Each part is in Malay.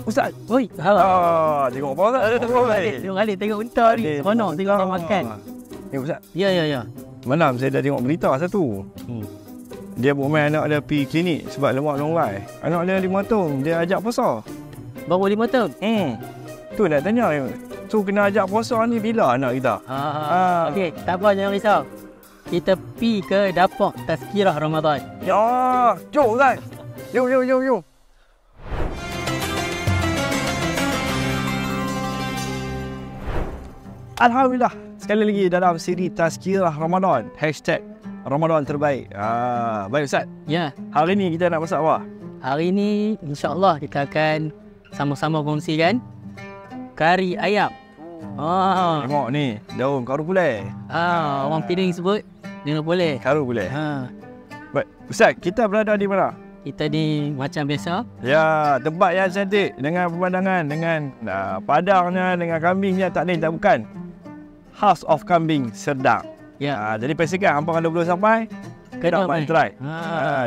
Ustaz. Oi, awak. Tengok apa Ustaz? Tengok balik, tengok unta ni. Seronok tengok orang makan. Ustaz. Ya. Malam saya dah tengok berita satu. Dia bermain anak dia pergi klinik sebab lemak longgai. Anak dia 5 tahun, dia ajak puasa. Baru 5 tahun? Tu nak tanya. So kena ajak puasa ni bila anak kita? Okey, tak apa, jangan risau. Kita pergi ke dapur tazkirah Ramadan. Ya, jom Ustaz. Jom. Alhamdulillah. Sekali lagi dalam siri Tazkirah Ramadan. #Ramadan terbaik. Baik Ustaz. Ya. Hari ni kita nak masak apa? Hari ni insya-Allah kita akan sama-sama kongsikan kari ayam. Tengok ni, daun karu pulai. Orang Penang sebut dia boleh. Karu pulai. Baik, Ustaz, kita berada di mana? Kita di macam biasa. Ya, tempat yang cantik dengan pemandangan, dengan padangnya, dengan kambingnya tak lain tak bukan. House of Kambing Serdang. Ya. Jadi pastikan hampa kalau belum sampai, kena main try.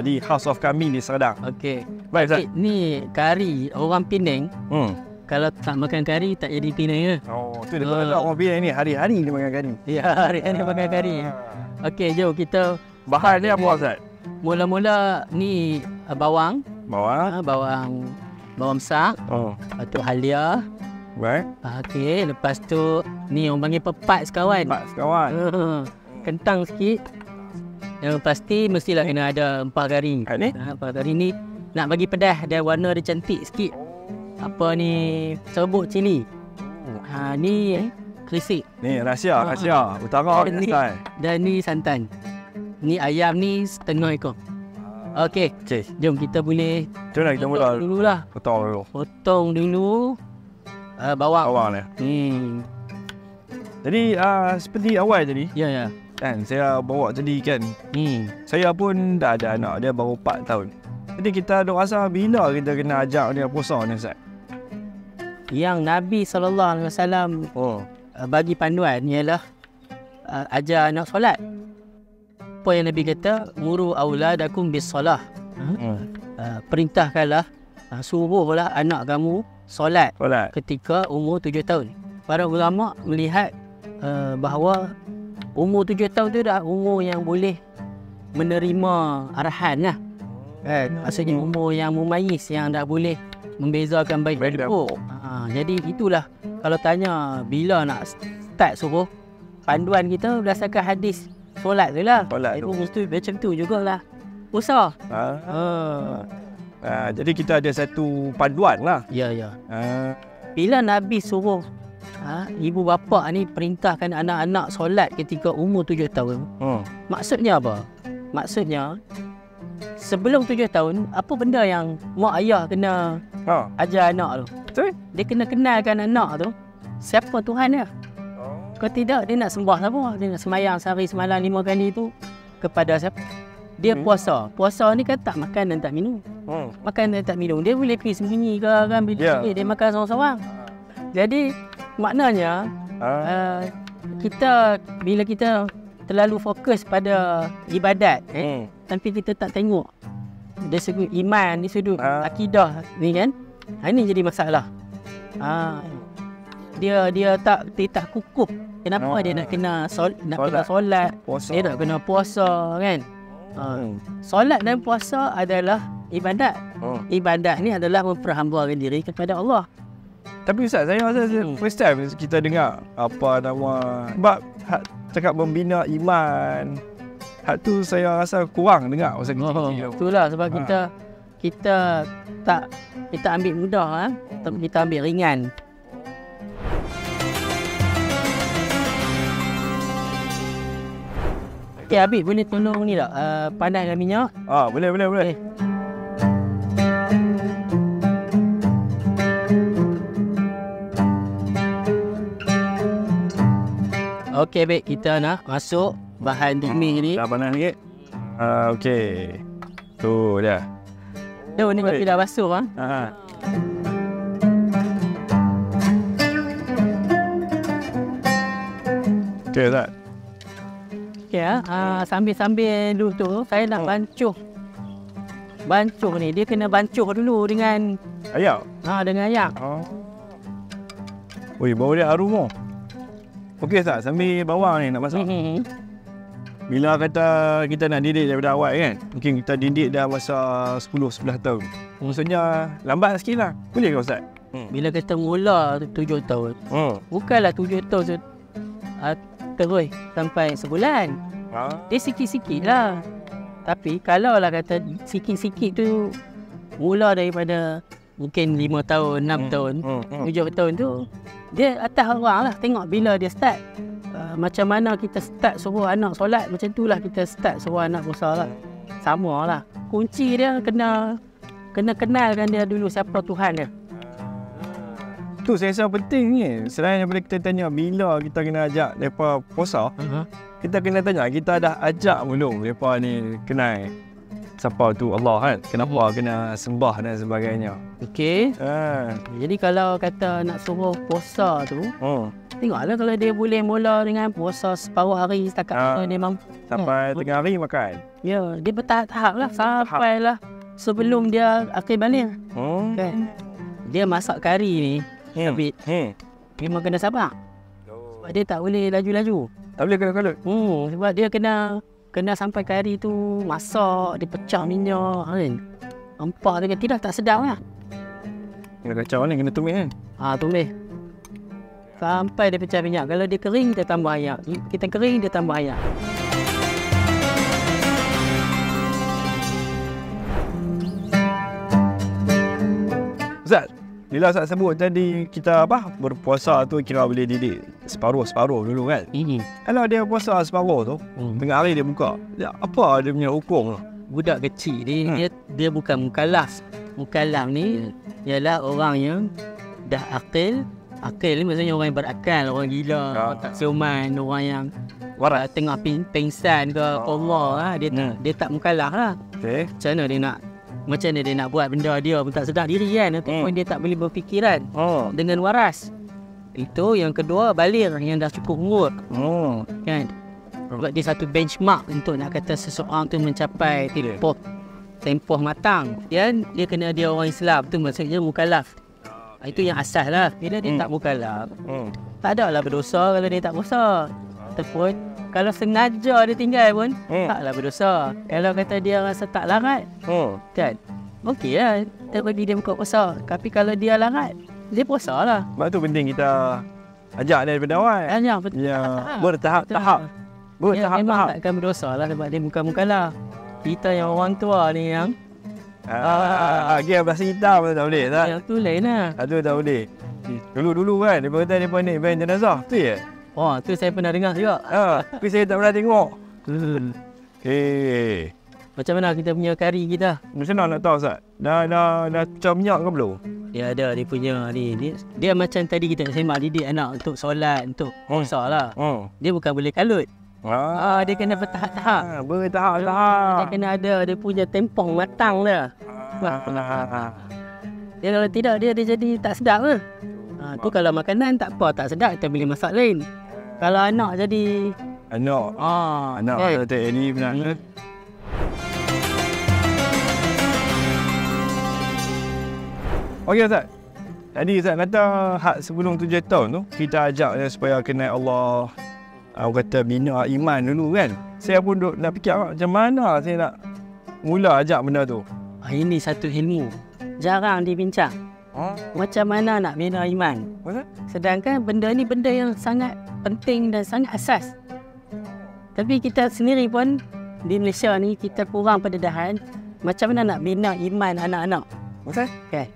Di House of Kambing di Serdang. Okey. Baik Ustaz. Ni kari orang Penang. Kalau tak makan kari tak jadi Penang ke? Tu dia kata orang Penang ni hari-hari dia makan kari. Ya, hari-hari makan kari. Okey, jom kita bahan ni apa Ustaz? Mula-mula ni bawang. Bawang besar. Lepas tu halia. Baik. Okey, lepas tu ni orang panggil pepat sekawan. Kentang sikit. Yang pasti mestilah kena ada empah garing. Empah garing ni nak bagi pedas, dia warna dia cantik sikit. Apa ni, serbuk cili. Ni krisik. Ni rahsia utara ni. Dan ni santan. Ni ayam ni setengah ekor. Okey, jom kita boleh. Jom lah kita mula dululah. Potong dulu bawang ni. Jadi seperti awal tadi. Ya. Kan saya bawa tadi kan. Saya pun dah ada anak dia baru 4 tahun. Jadi kita duk rasa bila kita kena ajak dia puasa ni Ustaz? Yang Nabi SAW bagi panduan ialah ajar anak solat. Apa yang Nabi kata, muru auladakum bis solah. Perintahkanlah, suruhlah anak kamu solat ketika umur 7 tahun. Para ulama melihat bahawa umur 7 tahun tu dah umur yang boleh menerima arahan lah. Maksudnya umur yang mumayyiz, yang dah boleh membezakan baik dan buruk. Jadi itulah, kalau tanya bila nak start suruh, panduan kita berdasarkan hadis solat tu lah. Itu mesti macam tu jugalah puasa. Jadi kita ada satu panduan lah. Ya. Bila Nabi suruh ibu bapa ni perintahkan anak-anak solat ketika umur 7 tahun. Maksudnya apa? Maksudnya sebelum 7 tahun, apa benda yang mak ayah kena ajar anak tu? Dia kena kenalkan anak tu siapa Tuhan dia. Kalau tidak, dia nak sembah siapa? Dia nak semayang sehari semalam 5 kali tu kepada siapa? Dia puasa. Puasa ni kan tak makan dan tak minum. Makan dan tak minum. Dia boleh pergi sembunyi ke kan, dia makan seorang-seorang. Jadi maknanya bila kita terlalu fokus pada ibadat tapi kita tak tengok dari sudut iman, dari sudut akidah ni kan, ini jadi masalah. Dia tak kukuh. Kenapa dia nak kena solat, dia nak kena puasa kan? Solat dan puasa adalah ibadat. Ibadat ni adalah memperhambakan diri kepada Allah. Tapi Ustaz, saya rasa first time kita dengar apa nama, sebab cakap membina iman, tu saya rasa kurang dengar pasal itulah sebab kita ambil mudah tapi kita ambil ringan. Okey, Habib boleh tolong ni tak panaskan minyak? Boleh. Okey, baik, kita nak masuk bahan demi ni. Dah panas sikit. Okey. Tu dia. Ni kopi dah basuh Okey, Ustaz. Okey sambil-sambil dulu tu saya nak bancuh Bancuh ni dia kena bancuh dulu dengan Ayak. dengan ayak. Oi, bau dia harum oh. Okey Ustaz, sambil bawang ni nak masak. Bila kata kita nak didik daripada awal kan, mungkin kita didik dah masa 10-11 tahun. Maksudnya lambat sikit lah. Boleh ke Ustaz? Bila kita mula 7 tahun, bukanlah 7 tahun terus sampai sebulan. Dia sikit-sikit lah. Tapi kalau lah kata sikit-sikit tu mula daripada mungkin 5 tahun, 6 tahun, 7 tahun tu, dia atas orang lah. Tengok bila dia start. Macam mana kita start suruh anak solat, macam tu lah kita start suruh anak puasa lah. Sama lah. Kunci dia kena kenalkan dia dulu siapa Tuhan dia. Tu saya rasa penting ni. Selain daripada kita tanya bila kita kena ajak mereka puasa, kita kena tanya kita dah ajak belum mereka ni kenal siapa tu Allah kan. Kenapa kena sembah dan sebagainya. Okey. Jadi kalau kata nak suruh puasa tu, tengoklah kalau dia boleh mula dengan puasa separuh hari setakat dia mampu. Sampai tengah hari makan. Ya, dia bertahap-tahap lah sampailah sebelum dia akhir balik. Kan? Dia masak kari ni, tapi memang kena sabar. Sebab dia tak boleh laju-laju. Tak boleh kalut-kalut. Sebab dia kena sampai kari tu masak, dia pecah minyak kan. Nampak dia tidak tak sedap lah. Kena kacau ni, kena tumis kan. Tumis. Sampai dia pecah minyak. Kalau dia kering, dia tambah air. Kita kering, dia tambah air. Ustaz, bila Ustaz sebut tadi kita berpuasa tu kira boleh didik separuh-separuh dulu kan. Kalau dia puasa separuh tu, tengah hari dia buka, apa dia punya hukum tu? Budak kecil ni, dia bukan mukallaf. Mukallaf ni ialah orang yang dah akil. Akil ni maksudnya orang yang berakal, orang gila, orang tak siuman, orang yang waras tengah pingsan ke Allah dia tak mukallaf lah. Okay. Macam mana dia nak buat benda dia pun tak sedar diri kan, ataupun dia tak boleh berfikiran dengan waras. Itu yang kedua, baligh yang dah cukup umur. Kan? Sebab dia satu benchmark untuk nak kata seseorang tu mencapai tempoh matang. Dia kena dia orang Islam tu maksudnya mukallaf. Itu yang asas lah. Bila dia tak mukallaf, tak ada lah berdosa kalau dia tak puasa. Ataupun kalau sengaja dia tinggal pun taklah berdosa. Kalau kata dia rasa tak larat, kan? Okey lah, kita bagi dia buka puasa. Tapi kalau dia larat, dia puasa lah. Sebab tu penting kita ajak dia daripada awal. Bertahap-tahap. Memang takkan berdosa lah sebab dia bukan mukallaf. Kita yang orang tua ni yang game bahasa hitam tu tak boleh tak? Yang tu lain lah. Tu tak boleh. Dulu kan dia kata dia naik van jenazah. Tu ya? Tu saya pernah dengar juga. Tapi saya tak pernah tengok. Macam mana kita punya kari kita? Macam mana nak tahu Ustaz? Dah pecah minyak ke belum? Dia ada dia punya ni. Dia macam tadi kita sembang didik anak untuk solat, untuk puasa lah. Dia bukan boleh kalut. Dia kena bertahap-tahap. Dia kena ada dia punya tempong matang dia. Dia kalau tidak dia jadi tak sedap ke. Tu kalau makanan tak apa, tak sedap kita boleh masak lain. Kalau anak jadi anak kata ni benar. Okey Ustaz. Tadi Ustaz kata sebelum 7 tahun tu kita ajak dia supaya kenal Allah. Kata bina iman dulu kan. Saya pun nak fikir macam mana saya nak mula ajak benda tu. Ini satu ilmu jarang dibincang. Macam mana nak bina iman. Sedangkan benda ni benda yang sangat penting dan sangat asas. Tapi kita sendiri pun di Malaysia ni kita kurang pendedahan macam mana nak bina iman anak-anak. Betul? Okay.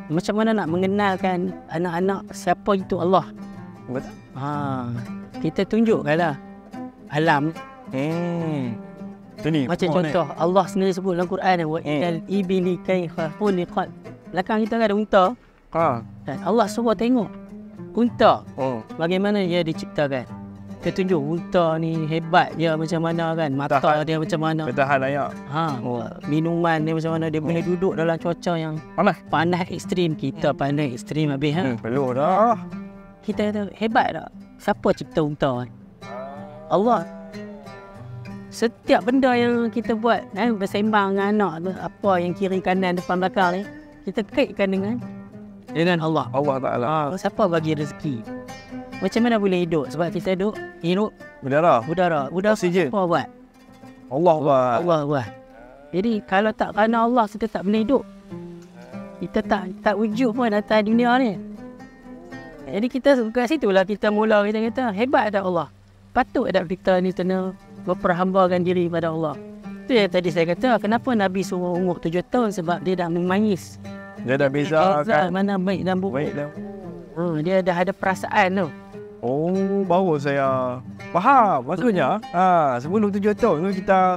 Macam mana nak mengenalkan anak-anak siapa itu Allah. Betul? Kita tunjukkanlah alam. Macam contoh Allah sendiri sebut dalam Quran, wa idal ibli kaifa khuliqat. Belakang kita ada unta. Dan Allah suruh tengok unta. Bagaimana dia diciptakan. Dia tunjuk unta ni hebat dia macam mana kan. Mata dia macam mana. Bertahan layak. Minuman dia macam mana. Dia boleh duduk dalam cuaca yang panas ekstrim. Kita panas ekstrim habis. Perlu dah. Kita kata hebat tak? Siapa cipta unta? Allah. setiap benda yang kita buat, bersembang dengan anak tu, apa yang kiri kanan depan belakang ni, kita kaitkan dengan Allah. Allah Ta'ala. Siapa bagi rezeki? Macam mana boleh hidup? Sebab kita hidup Udara. Udara Oksigen. siapa buat? Allah buat. Allah buat. Jadi kalau tak kerana Allah, kita tak boleh hidup. Kita tak wujud pun atas dunia ni. Jadi kita kat situlah kita mula, kita kata hebat ada Allah. Patut ada kita ni kena memperhambakan diri pada Allah. Itu yang tadi saya kata, kenapa Nabi suruh umur 7 tahun, sebab dia dah memayis. Dia dah bezakan mana baik dan buruk. Dia dah ada perasaan tu. Oh, baru saya faham. Maksudnya, sebelum 7 tahun tu kita,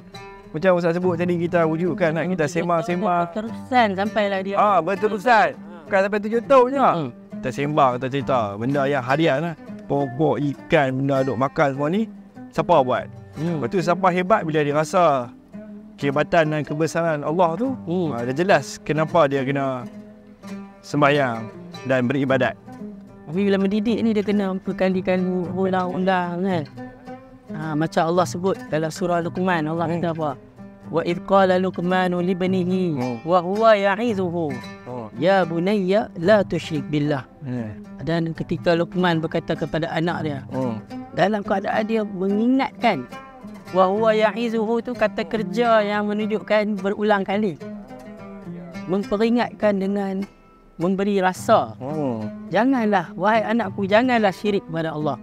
macam Ustaz sebut tadi, kita wujudkan, kita sembang-sembang. Berterusan sampailah dia. Berterusan. Bukan sampai 7 tahun je. Kita sembang, kita cerita benda yang harian lah. Pokok, ikan, benda duk makan semua ni, siapa buat? Lepas tu siapa hebat bila dia rasa kehebatan dan kebesaran Allah tu, dah jelas kenapa dia kena sembahyang dan beribadat. Tapi bila mendidik ni dia kena berkali-kali ulang-ulang kan. Macam Allah sebut dalam surah Luqman, Allah kata apa? Wa idh qala Luqmanu li banihi wa huwa ya'izuhu ya bunayya la tusyrik billah. Dan ketika Luqman berkata kepada anak dia, dalam keadaan dia mengingatkan, wa huwa ya'izuhu tu kata kerja yang menunjukkan berulang kali, memperingatkan dengan memberi rasa. Janganlah, wahai anakku, janganlah syirik kepada Allah.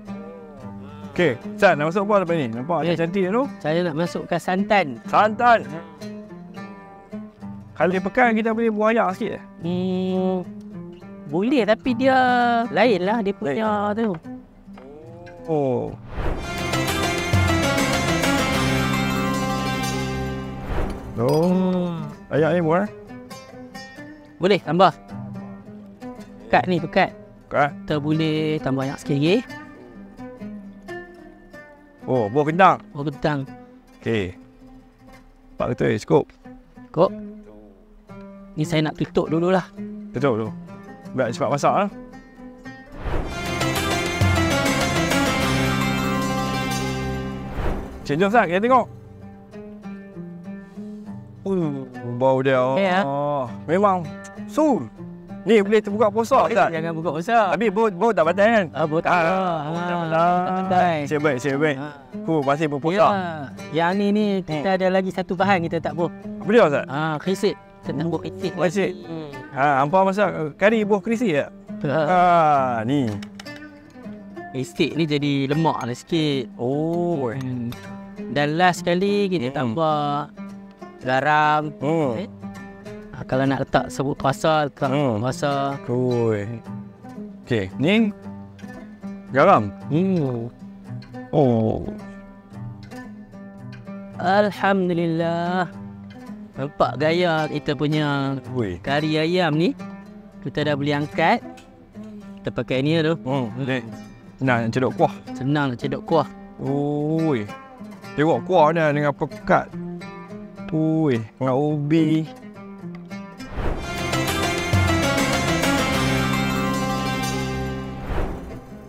Okey, Ustaz nak masuk apa lepas ni? Nampak ada cantik tu? Saya nak masukkan santan. Santan. Kali pekan kita boleh buang air sikit. Boleh, tapi dia lain lah dia punya tu. Oh. Ayak ni buat? Boleh tambah. Pekat ni, pekat. Pekat? Kita boleh tambah banyak sikit lagi. Oh, buah kentang. Buah kentang. Okey. Pak kata cukup. Cukup. Ni saya nak tutup dululah. Tutup dulu. Biar cepat masak lah. Cik jom Ustaz, kita tengok. Bau dia. Memang sul. Ni boleh terbuka puasa Ustaz. Jangan buka puasa. Tapi bau tak batal kan? Bau tak batal. Cik baik. Masih berpuasa. Yang ni kita ada lagi satu bahan kita tak buh. Apa dia Ustaz? Krisip. Kita nak buh krisip. Krisip. Hampa masak kari buah krisip tak? Ni. Krisip ni jadi lemak lah sikit. Dan last sekali kita tambah garam. Kalau nak letak sebut rasa, letak rasa. Okey, ni garam. Alhamdulillah. Nampak gaya kita punya kari ayam ni. Kita dah boleh angkat. Kita pakai ni tu. Senang nak cedok kuah. Senang nak cedok kuah. Tengok kuah dia dengan pekat. Dengan ubi.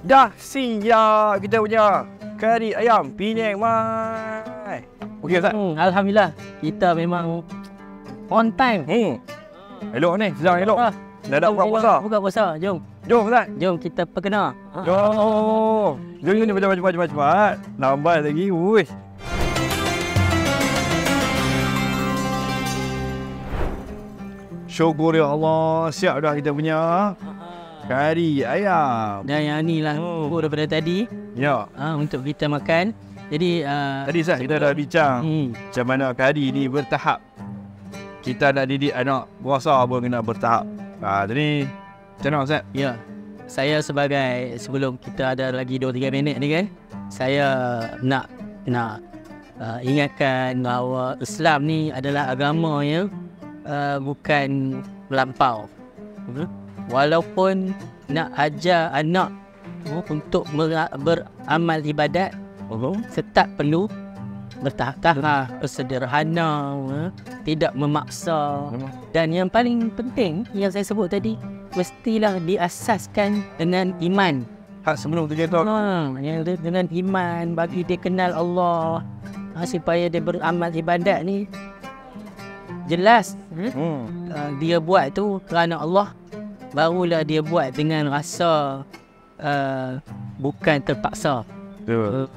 Dah siap kita punya kari ayam Penang mai. Okey Ustaz. Alhamdulillah. Kita memang on time. Elok ni, sedang elok. Dah nak buka puasa. Buka puasa, jom. Jom Ustaz. Jom kita perkena. Jom. Jom ni cepat. Lambat lagi. Syukur ya Allah, siap dah kita punya kari ayam. Dan yang ni lah daripada tadi. Ya. Untuk kita makan. Jadi tadi Ustaz kita dah bincang macam mana kari ni bertahap. Kita nak didik anak puasa pun kena bertahap. Jadi macam mana Ustaz? Ya. Saya sebagai, sebelum kita ada lagi 2-3 minit ni kan, saya nak ingatkan bahawa Islam ni adalah agama yang bukan melampau. Walaupun nak ajar anak untuk beramal ibadat, tetap perlu bertahap-tahap, sederhana, tidak memaksa. Dan yang paling penting yang saya sebut tadi, mestilah diasaskan dengan iman. Sebelum tu dia tahu. Dengan iman, bagi dia kenal Allah. supaya dia beramal ibadat ni jelas dia buat tu kerana Allah, barulah dia buat dengan rasa bukan terpaksa. Betul.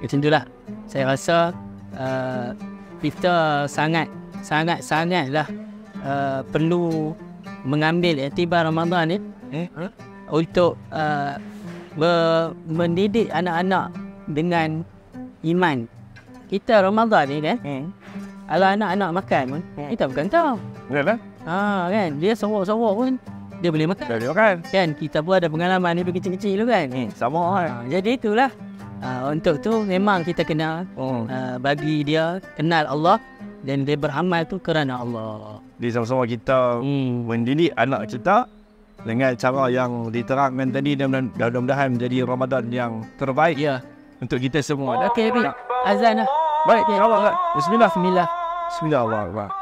Macam itulah. Saya rasa kita sangat-sangatlah perlu mengambil iktibar Ramadan ni untuk mendidik anak-anak dengan iman. Kita Ramadan ni kan, kalau anak-anak makan pun, kita bukan tahu. Betul lah. Kan, dia sorok-sorok pun dia boleh makan. Boleh makan. Kan, kita pun ada pengalaman ni kecil-kecil dulu kan. Sama kan. Jadi itulah. Untuk tu memang kita kena bagi dia kenal Allah dan dia beramal tu kerana Allah. Jadi sama-sama kita mendidik anak kita dengan cara yang diterangkan tadi, dan mudah-mudahan menjadi Ramadan yang terbaik untuk kita semua. Okey, azan dah. Baik, Allah. Bismillah. Bismillah. Bismillahirrahmanirrahim.